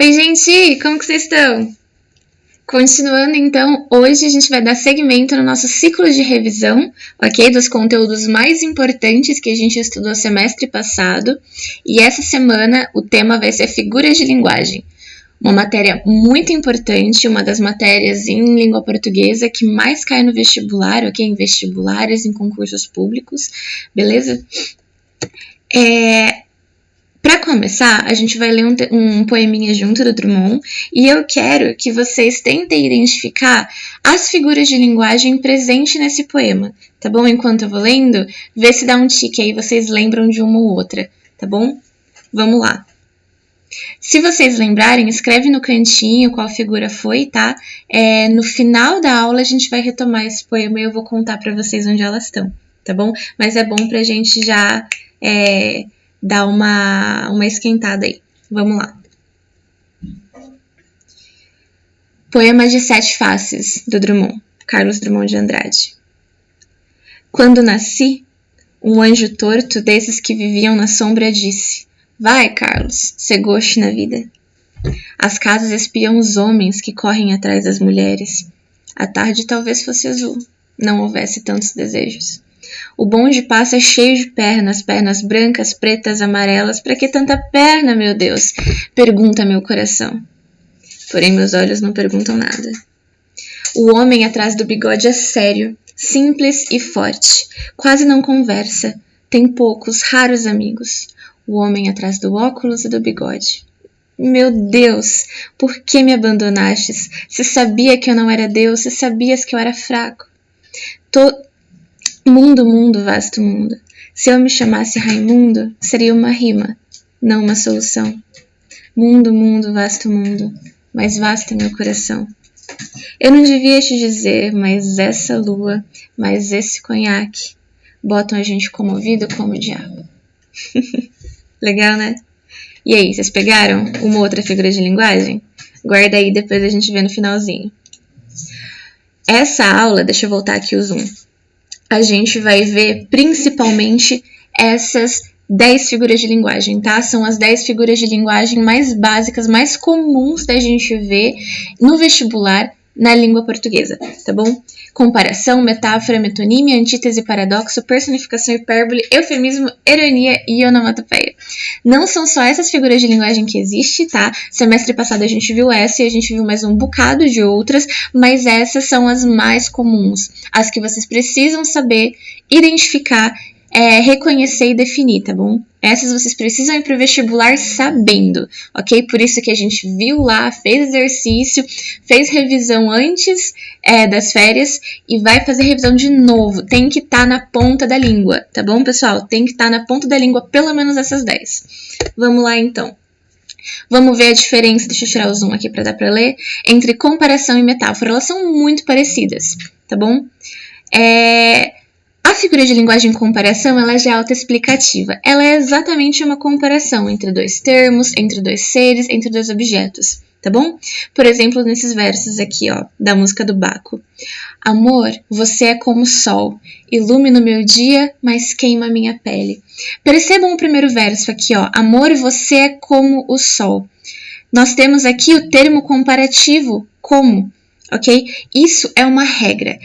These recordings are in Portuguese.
Oi, gente, como que vocês estão? Continuando, então, hoje a gente vai dar seguimento no nosso ciclo de revisão, ok? Dos conteúdos mais importantes que a gente estudou semestre passado. E essa semana o tema vai ser figuras de linguagem. Uma matéria muito importante, uma das matérias em língua portuguesa que mais cai no vestibular, ok? Em vestibulares, em concursos públicos, beleza? Para começar, a gente vai ler um poeminha junto do Drummond e eu quero que vocês tentem identificar as figuras de linguagem presentes nesse poema, tá bom? Enquanto eu vou lendo, vê se dá um tique aí, vocês lembram de uma ou outra, tá bom? Vamos lá. Se vocês lembrarem, escreve no cantinho qual figura foi, tá? No final da aula a gente vai retomar esse poema e eu vou contar para vocês onde elas estão, tá bom? Mas é bom pra gente já dar uma esquentada aí. Vamos lá. Poema de Sete Faces, do Drummond, Carlos Drummond de Andrade. Quando nasci, um anjo torto desses que viviam na sombra disse: vai, Carlos, ser goste na vida. As casas espiam os homens que correm atrás das mulheres. A tarde talvez fosse azul, não houvesse tantos desejos. O bonde passa cheio de pernas brancas, pretas, amarelas. Pra que tanta perna, meu Deus? Pergunta meu coração. Porém, meus olhos não perguntam nada. O homem atrás do bigode é sério, simples e forte. Quase não conversa. Tem poucos, raros amigos. O homem atrás do óculos e do bigode. Meu Deus, por que me abandonastes? Se sabia que eu não era Deus, se sabias que eu era fraco. Mundo, mundo, vasto mundo. Se eu me chamasse Raimundo, seria uma rima, não uma solução. Mundo, mundo, vasto mundo, mais vasto é meu coração. Eu não devia te dizer, mas essa lua, mas esse conhaque, botam a gente comovido como o diabo. Legal, né? E aí, vocês pegaram uma outra figura de linguagem? Guarda aí, depois a gente vê no finalzinho. Essa aula, deixa eu voltar aqui o zoom. A gente vai ver principalmente essas 10 figuras de linguagem, tá? São as 10 figuras de linguagem mais básicas, mais comuns da gente ver no vestibular na língua portuguesa, tá bom? Comparação, metáfora, metonímia, antítese, paradoxo, personificação, hipérbole, eufemismo, ironia e onomatopeia. Não são só essas figuras de linguagem que existem, tá? Semestre passado a gente viu essa e a gente viu mais um bocado de outras, mas essas são as mais comuns, as que vocês precisam saber identificar, reconhecer e definir, tá bom? Essas vocês precisam ir para o vestibular sabendo, ok? Por isso que a gente viu lá, fez exercício, fez revisão antes das férias e vai fazer revisão de novo. Tem que estar na ponta da língua, tá bom, pessoal? Tem que estar na ponta da língua pelo menos essas 10. Vamos lá, então. Vamos ver a diferença, deixa eu tirar o zoom aqui para dar para ler, entre comparação e metáfora. Elas são muito parecidas, tá bom? A figura de linguagem comparação, ela já é autoexplicativa. Ela é exatamente uma comparação entre dois termos, entre dois seres, entre dois objetos, tá bom? Por exemplo, nesses versos aqui, ó, da música do Baco. Amor, você é como o sol, ilumina o meu dia, mas queima a minha pele. Percebam o primeiro verso aqui, ó. Amor, você é como o sol. Nós temos aqui o termo comparativo, como, ok? Isso é uma regra.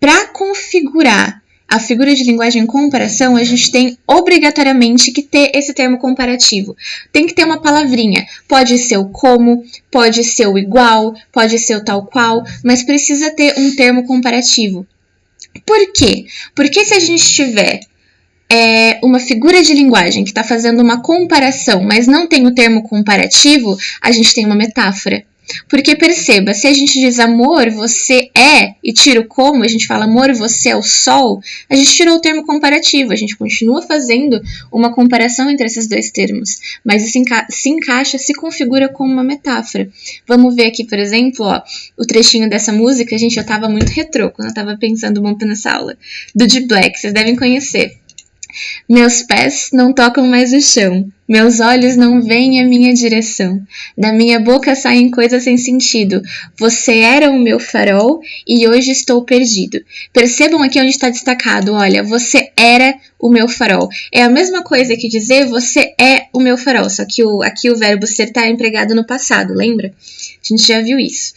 Para configurar a figura de linguagem comparação, a gente tem obrigatoriamente que ter esse termo comparativo. Tem que ter uma palavrinha. Pode ser o como, pode ser o igual, pode ser o tal qual, mas precisa ter um termo comparativo. Por quê? Porque se a gente tiver uma figura de linguagem que está fazendo uma comparação, mas não tem o termo comparativo, a gente tem uma metáfora. Porque perceba, se a gente diz amor, você é, e tira o como, a gente fala amor, você é o sol, a gente tirou o termo comparativo, a gente continua fazendo uma comparação entre esses dois termos, mas isso se encaixa, se configura como uma metáfora. Vamos ver aqui, por exemplo, ó, o trechinho dessa música, gente, eu tava muito retrô quando eu tava pensando, montando essa aula, do D Black, vocês devem conhecer. Meus pés não tocam mais o chão, meus olhos não veem a minha direção. Da minha boca saem coisas sem sentido. Você era o meu farol e hoje estou perdido. Percebam aqui onde está destacado, olha, você era o meu farol. É a mesma coisa que dizer você é o meu farol, só que aqui o verbo ser está empregado no passado, lembra? A gente já viu isso.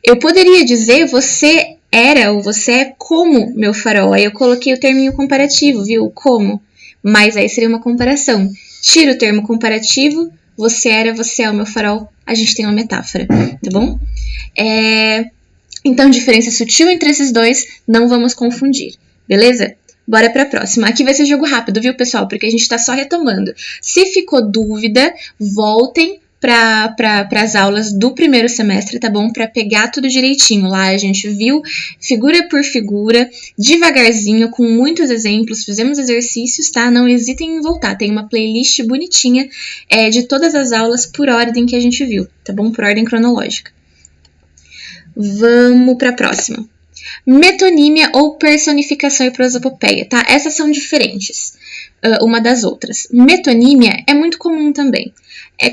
Eu poderia dizer você era ou você é como meu farol. Aí eu coloquei o terminho comparativo, viu? Como. Mas aí seria uma comparação. Tira o termo comparativo, você era, você é o meu farol. A gente tem uma metáfora, tá bom? Então, diferença sutil entre esses dois, não vamos confundir, beleza? Bora pra próxima. Aqui vai ser jogo rápido, viu, pessoal? Porque a gente tá só retomando. Se ficou dúvida, voltem para as aulas do primeiro semestre, tá bom? Para pegar tudo direitinho. Lá a gente viu figura por figura, devagarzinho, com muitos exemplos, fizemos exercícios, tá? Não hesitem em voltar. Tem uma playlist bonitinha de todas as aulas por ordem que a gente viu, tá bom? Por ordem cronológica. Vamos para a próxima. Metonímia ou personificação e prosopopeia, tá? Essas são diferentes uma das outras. Metonímia é muito comum também.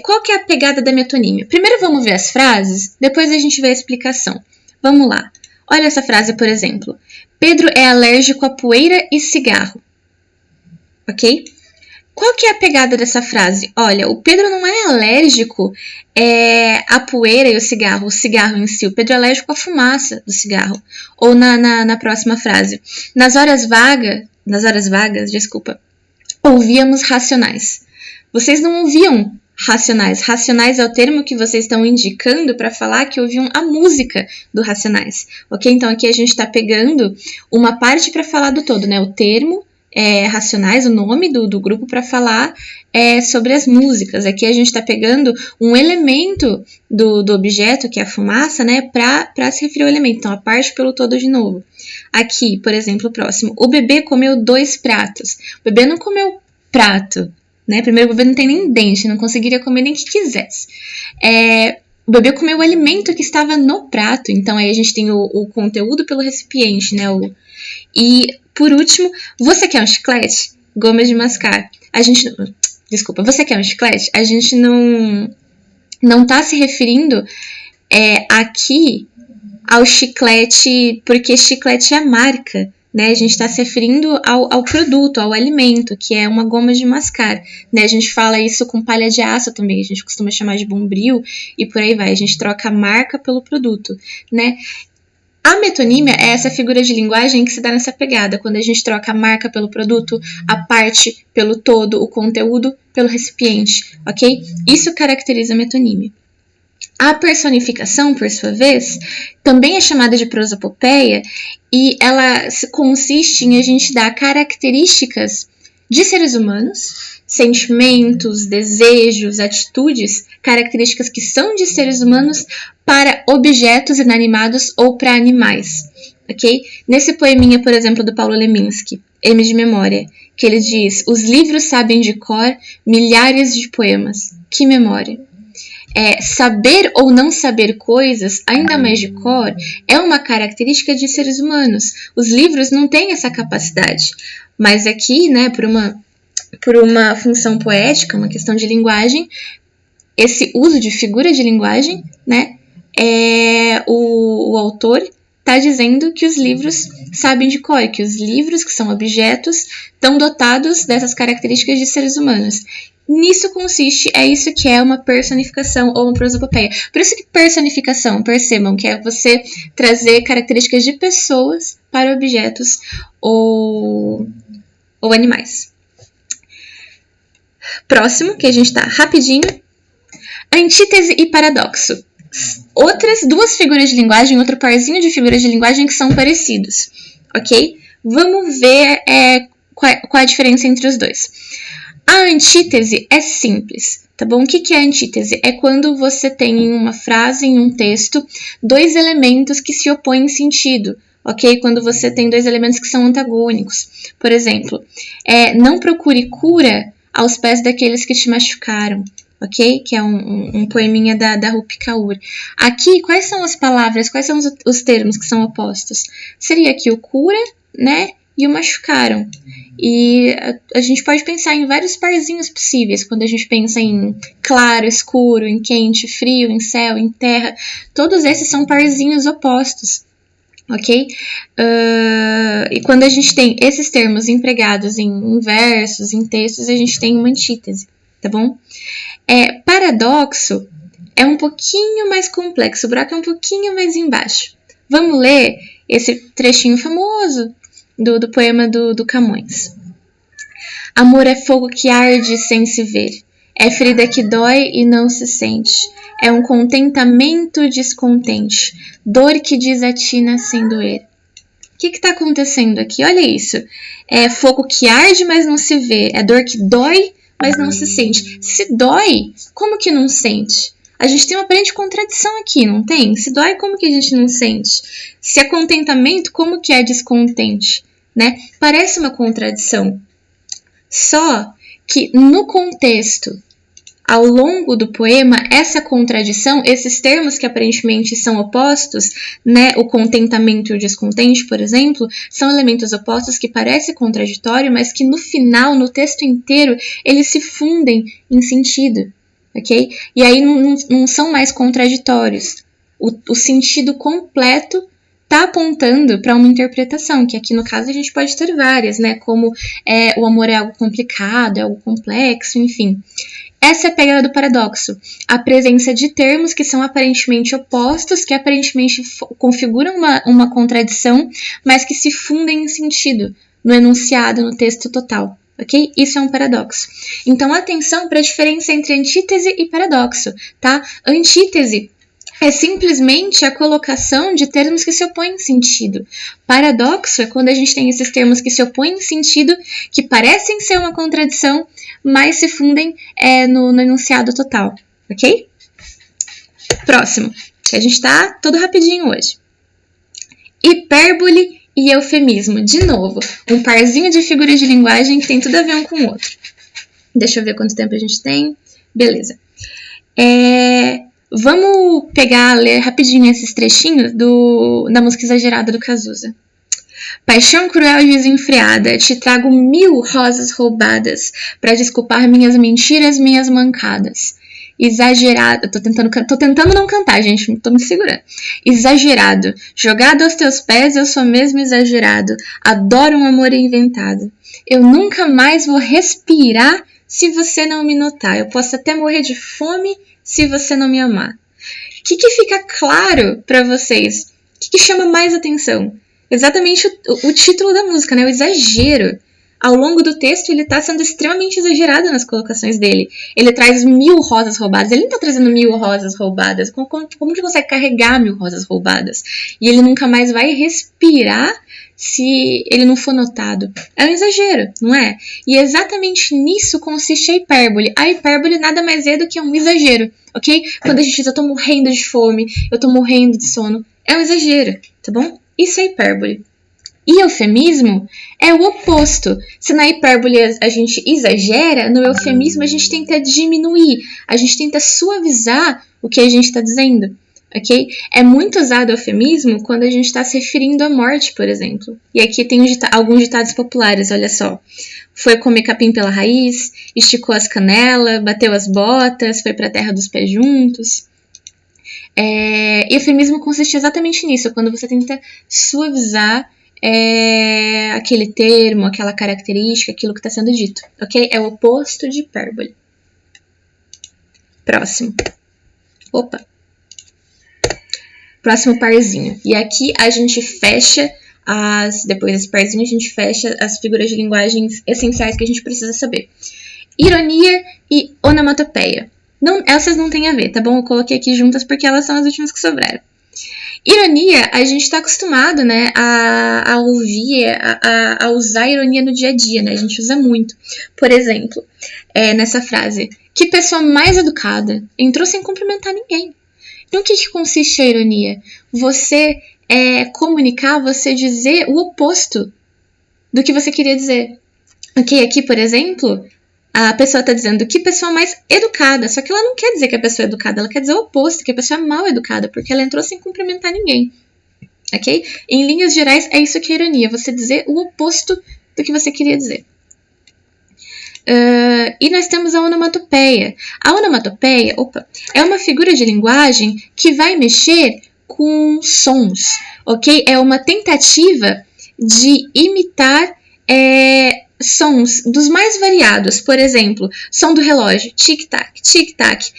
Qual que é a pegada da metonímia? Primeiro vamos ver as frases, depois a gente vê a explicação. Vamos lá. Olha essa frase, por exemplo. Pedro é alérgico a poeira e cigarro. Ok? Qual que é a pegada dessa frase? Olha, o Pedro não é alérgico à poeira e o cigarro em si. O Pedro é alérgico à fumaça do cigarro. Ou na próxima frase. Nas horas vagas, ouvíamos Racionais. Vocês não ouviam Racionais. Racionais é o termo que vocês estão indicando para falar que ouviam a música do Racionais. Ok? Então aqui a gente está pegando uma parte para falar do todo, né? O termo Racionais, o nome do grupo para falar sobre as músicas. Aqui a gente está pegando um elemento do objeto, que é a fumaça, né, para se referir ao elemento. Então, a parte pelo todo de novo. Aqui, por exemplo, o próximo. O bebê comeu 2 pratos. O bebê não comeu prato, né? Primeiro, o bebê não tem nem dente, não conseguiria comer nem que quisesse. O bebê comeu o alimento que estava no prato. Então, aí a gente tem o conteúdo pelo recipiente, né? E, por último, você quer um chiclete? Goma de mascar. Você quer um chiclete? A gente não tá se referindo aqui ao chiclete, porque chiclete é a marca, né? A gente está se referindo ao produto, ao alimento, que é uma goma de mascar, né? A gente fala isso com palha de aço também, a gente costuma chamar de bombril e por aí vai. A gente troca a marca pelo produto, né? A metonímia é essa figura de linguagem que se dá nessa pegada, quando a gente troca a marca pelo produto, a parte pelo todo, o conteúdo pelo recipiente, ok? Isso caracteriza a metonímia. A personificação, por sua vez, também é chamada de prosopopeia e ela consiste em a gente dar características de seres humanos, sentimentos, desejos, atitudes, características que são de seres humanos para objetos inanimados ou para animais, ok? Nesse poeminha, por exemplo, do Paulo Leminski, M de Memória, que ele diz: os livros sabem de cor milhares de poemas. Que memória! Saber ou não saber coisas, ainda mais de cor, é uma característica de seres humanos. Os livros não têm essa capacidade. Mas aqui, né, por uma função poética, uma questão de linguagem, esse uso de figura de linguagem, né, o autor está dizendo que os livros sabem de cor, que os livros, que são objetos, estão dotados dessas características de seres humanos. Nisso consiste, isso que é uma personificação ou uma prosopopeia. Por isso que personificação, percebam, que é você trazer características de pessoas para objetos ou animais. Próximo, que a gente tá rapidinho. Antítese e paradoxo. Outras 2 figuras de linguagem, outro parzinho de figuras de linguagem que são parecidos, ok? Vamos ver qual a diferença entre os dois. A antítese é simples, tá bom? O que é a antítese? É quando você tem em uma frase, em um texto, 2 elementos que se opõem em sentido, ok? Quando você tem 2 elementos que são antagônicos. Por exemplo, não procure cura aos pés daqueles que te machucaram, ok? Que é um poeminha da Rupi Kaur. Aqui, quais são as palavras, quais são os termos que são opostos? Seria aqui o cura, né? e o machucaram. E a gente pode pensar em vários parzinhos possíveis quando a gente pensa em claro, escuro, em quente, frio, em céu, em terra. Todos esses são parzinhos opostos, ok? E quando a gente tem esses termos empregados em versos, em textos, a gente tem uma antítese, tá bom? Paradoxo é um pouquinho mais complexo, o buraco é um pouquinho mais embaixo. Vamos ler esse trechinho famoso do poema do Camões. Amor é fogo que arde sem se ver, é ferida que dói e não se sente, é um contentamento descontente, dor que desatina sem doer. O que está acontecendo aqui? Olha isso. É fogo que arde, mas não se vê, é dor que dói, mas não se sente. Se dói, como que não sente? A gente tem uma aparente contradição aqui, não tem? Se dói, como que a gente não sente? Se é contentamento, como que é descontente? Né? Parece uma contradição. Só que no contexto, ao longo do poema, essa contradição, esses termos que aparentemente são opostos, né, o contentamento e o descontente, por exemplo, são elementos opostos que parecem contraditórios, mas que no final, no texto inteiro, eles se fundem em sentido. Okay? E aí não são mais contraditórios. O sentido completo está apontando para uma interpretação, que aqui no caso a gente pode ter várias, né? Como o amor é algo complicado, é algo complexo, enfim. Essa é a pegada do paradoxo. A presença de termos que são aparentemente opostos, que aparentemente configuram uma contradição, mas que se fundem em sentido no enunciado, no texto total. Ok? Isso é um paradoxo. Então, atenção para a diferença entre antítese e paradoxo, tá? Antítese é simplesmente a colocação de termos que se opõem em sentido. Paradoxo é quando a gente tem esses termos que se opõem em sentido, que parecem ser uma contradição, mas se fundem no enunciado total. Ok? Próximo. A gente tá todo rapidinho hoje. Hipérbole e eufemismo. De novo, um parzinho de figuras de linguagem que tem tudo a ver um com o outro. Deixa eu ver quanto tempo a gente tem. Beleza. Vamos ler rapidinho esses trechinhos da música Exagerada do Cazuza. Paixão cruel e desenfreada, te trago 1000 rosas roubadas para desculpar minhas mentiras, minhas mancadas. Exagerado, tô tentando não cantar, gente, tô me segurando. Exagerado, jogado aos teus pés, eu sou mesmo exagerado. Adoro um amor inventado. Eu nunca mais vou respirar se você não me notar. Eu posso até morrer de fome se você não me amar. O que fica claro para vocês? O que chama mais atenção? Exatamente o título da música, né? O exagero. Ao longo do texto, ele está sendo extremamente exagerado nas colocações dele. Ele traz 1000 rosas roubadas. Ele não está trazendo 1000 rosas roubadas. Como que consegue carregar 1000 rosas roubadas? E ele nunca mais vai respirar se ele não for notado. É um exagero, não é? E exatamente nisso consiste a hipérbole. A hipérbole nada mais é do que um exagero, ok? Quando a gente diz, eu tô morrendo de fome, eu tô morrendo de sono, é um exagero, tá bom? Isso é hipérbole. E eufemismo é o oposto. Se na hipérbole a gente exagera, no eufemismo a gente tenta diminuir, a gente tenta suavizar o que a gente está dizendo, ok? É muito usado o eufemismo quando a gente está se referindo à morte, por exemplo. E aqui tem alguns ditados populares, olha só. Foi comer capim pela raiz, esticou as canelas, bateu as botas, foi para a terra dos pés juntos. Eufemismo consiste exatamente nisso, quando você tenta suavizar aquele termo, aquela característica, aquilo que está sendo dito, ok? É o oposto de hipérbole. Próximo. Opa! Próximo parzinho. E aqui a gente fecha depois desse parzinho, a gente fecha as figuras de linguagens essenciais que a gente precisa saber. Ironia e onomatopeia. Essas não têm a ver, tá bom? Eu coloquei aqui juntas porque elas são as últimas que sobraram. Ironia, a gente está acostumado, né, a ouvir, a usar ironia no dia a dia, né? A gente usa muito. Por exemplo, nessa frase, que pessoa mais educada, entrou sem cumprimentar ninguém. Então, o que consiste a ironia? Você comunicar, você dizer o oposto do que você queria dizer. Ok, aqui, por exemplo, a pessoa está dizendo que pessoa mais educada, só que ela não quer dizer que a pessoa é educada, ela quer dizer o oposto, que a pessoa é mal educada, porque ela entrou sem cumprimentar ninguém. ok? Em linhas gerais, é isso que é ironia, você dizer o oposto do que você queria dizer. E nós temos a onomatopeia. A onomatopeia, é uma figura de linguagem que vai mexer com sons, ok? É uma tentativa de imitar sons dos mais variados. Por exemplo, som do relógio, tic-tac, tic-tac.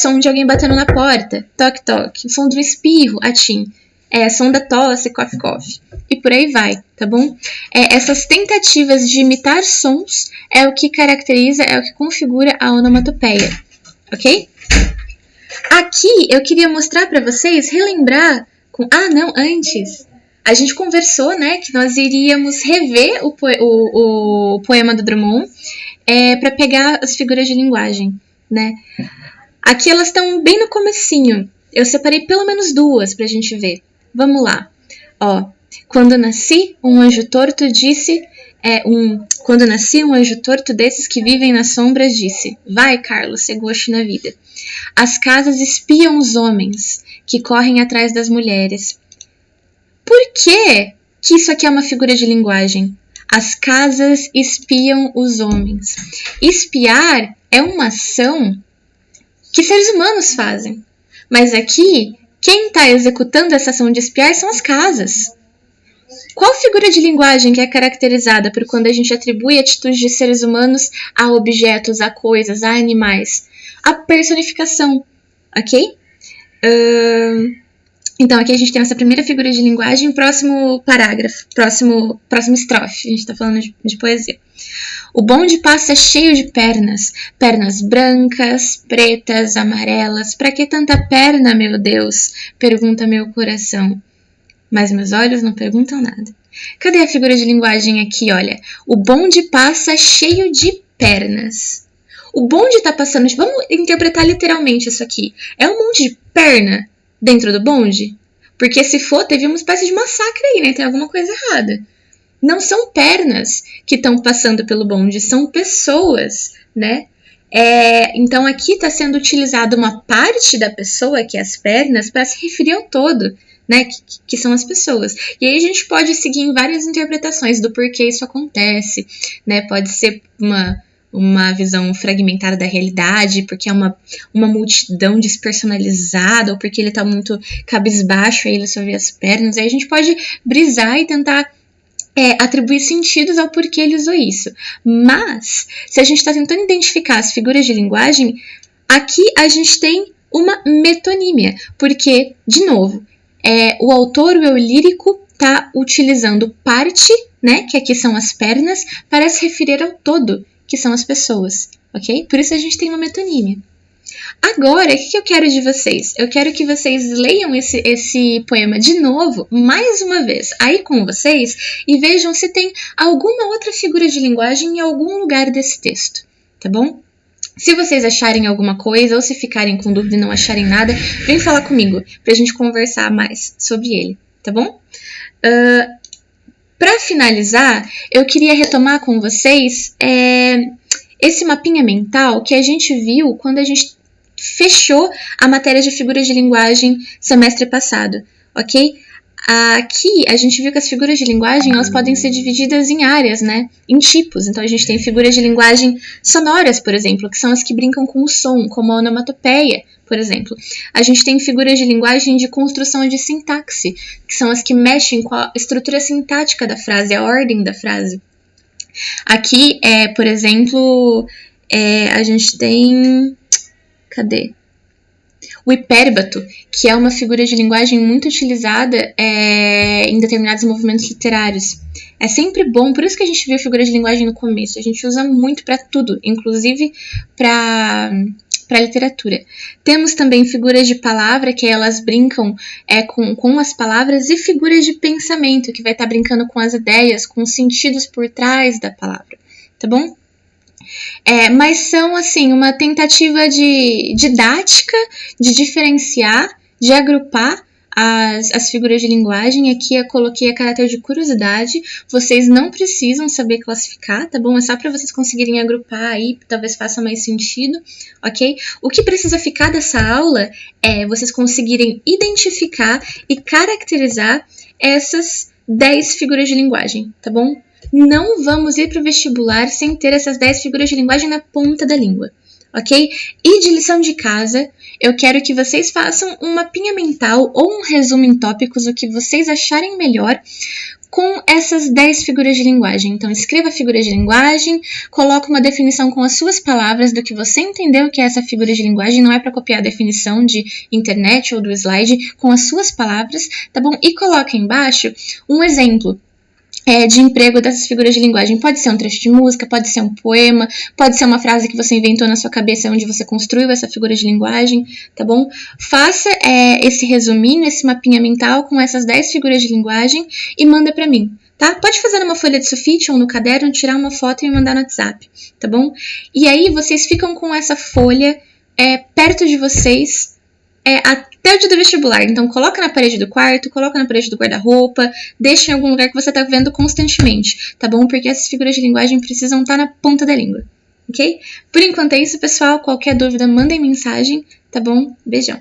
Som de alguém batendo na porta, toque-toque. Som do espirro, atim. Som da tosse, cough-cough. E por aí vai, tá bom? Essas tentativas de imitar sons é o que caracteriza, é o que configura a onomatopeia, ok? Aqui eu queria mostrar para vocês, relembrar... antes... A gente conversou, né, que nós iríamos rever o poema do Drummond para pegar as figuras de linguagem, né? Aqui elas estão bem no comecinho. Eu separei pelo menos 2 pra gente ver. Vamos lá. Quando nasci, um anjo torto disse... Quando nasci, um anjo torto desses que vivem nas sombras disse: vai, Carlos, ser gosto na vida. As casas espiam os homens que correm atrás das mulheres. Por que isso aqui é uma figura de linguagem? As casas espiam os homens. Espiar é uma ação que seres humanos fazem. Mas aqui, quem está executando essa ação de espiar são as casas. Qual figura de linguagem que é caracterizada por quando a gente atribui atitudes de seres humanos a objetos, a coisas, a animais? A personificação, ok? Então, aqui a gente tem essa primeira figura de linguagem, próximo parágrafo, próximo estrofe, a gente está falando de poesia. O bonde passa cheio de pernas, pernas brancas, pretas, amarelas. Pra que tanta perna, meu Deus? Pergunta meu coração. Mas meus olhos não perguntam nada. Cadê a figura de linguagem aqui? Olha, o bonde passa cheio de pernas. O bonde está passando... Vamos interpretar literalmente isso aqui. É um monte de perna dentro do bonde? Porque se for, teve uma espécie de massacre aí, né? Tem alguma coisa errada. Não são pernas que estão passando pelo bonde, são pessoas, né? Então aqui está sendo utilizada uma parte da pessoa, que é as pernas, para se referir ao todo, né? Que são as pessoas. E aí a gente pode seguir em várias interpretações do porquê isso acontece, né? Pode ser uma visão fragmentada da realidade, porque é uma multidão despersonalizada, ou porque ele está muito cabisbaixo, aí ele só vê as pernas. Aí a gente pode brisar e tentar atribuir sentidos ao porquê ele usou isso. Mas, se a gente está tentando identificar as figuras de linguagem, aqui a gente tem uma metonímia, porque, de novo, o autor, o eu lírico, está utilizando parte, né, que aqui são as pernas, para se referir ao todo, que são as pessoas, ok? Por isso a gente tem uma metonímia. Agora, o que eu quero de vocês? Eu quero que vocês leiam esse poema de novo, mais uma vez, aí com vocês, e vejam se tem alguma outra figura de linguagem em algum lugar desse texto, tá bom? Se vocês acharem alguma coisa, ou se ficarem com dúvida e não acharem nada, vem falar comigo, pra gente conversar mais sobre ele, tá bom? Para finalizar, eu queria retomar com vocês esse mapinha mental que a gente viu quando a gente fechou a matéria de figuras de linguagem semestre passado, ok? Aqui a gente viu que as figuras de linguagem elas podem ser divididas em áreas, né? Em tipos. Então a gente tem figuras de linguagem sonoras, por exemplo, que são as que brincam com o som, como a onomatopeia, por exemplo. A gente tem figuras de linguagem de construção de sintaxe, que são as que mexem com a estrutura sintática da frase, a ordem da frase. Aqui, por exemplo, a gente tem... Cadê? O hipérbato, que é uma figura de linguagem muito utilizada em determinados movimentos literários. É sempre bom, por isso que a gente viu a figura de linguagem no começo. A gente usa muito para tudo, inclusive para literatura. Temos também figuras de palavra, que elas brincam com as palavras, e figuras de pensamento, que vai estar brincando com as ideias, com os sentidos por trás da palavra. Tá bom? Mas são, assim, uma tentativa de didática, de diferenciar, de agrupar as figuras de linguagem. Aqui eu coloquei a caráter de curiosidade. Vocês não precisam saber classificar, tá bom? É só para vocês conseguirem agrupar aí, talvez faça mais sentido, ok? O que precisa ficar dessa aula é vocês conseguirem identificar e caracterizar essas 10 figuras de linguagem, tá bom? Não vamos ir para o vestibular sem ter essas 10 figuras de linguagem na ponta da língua, ok? E de lição de casa, eu quero que vocês façam um mapinha mental ou um resumo em tópicos, o que vocês acharem melhor, com essas 10 figuras de linguagem. Então, escreva a figura de linguagem, coloque uma definição com as suas palavras do que você entendeu que é essa figura de linguagem, não é para copiar a definição de internet ou do slide, com as suas palavras, tá bom? E coloque embaixo um exemplo de emprego dessas figuras de linguagem. Pode ser um trecho de música, pode ser um poema, pode ser uma frase que você inventou na sua cabeça onde você construiu essa figura de linguagem, tá bom? Faça esse resuminho, esse mapinha mental com essas 10 figuras de linguagem e manda pra mim, tá? Pode fazer numa folha de sulfite ou no caderno, tirar uma foto e me mandar no WhatsApp, tá bom? E aí vocês ficam com essa folha perto de vocês até o dia do vestibular. Então, coloca na parede do quarto, coloca na parede do guarda-roupa, deixa em algum lugar que você tá vendo constantemente, tá bom? Porque essas figuras de linguagem precisam estar na ponta da língua, ok? Por enquanto é isso, pessoal. Qualquer dúvida, mandem mensagem, tá bom? Beijão!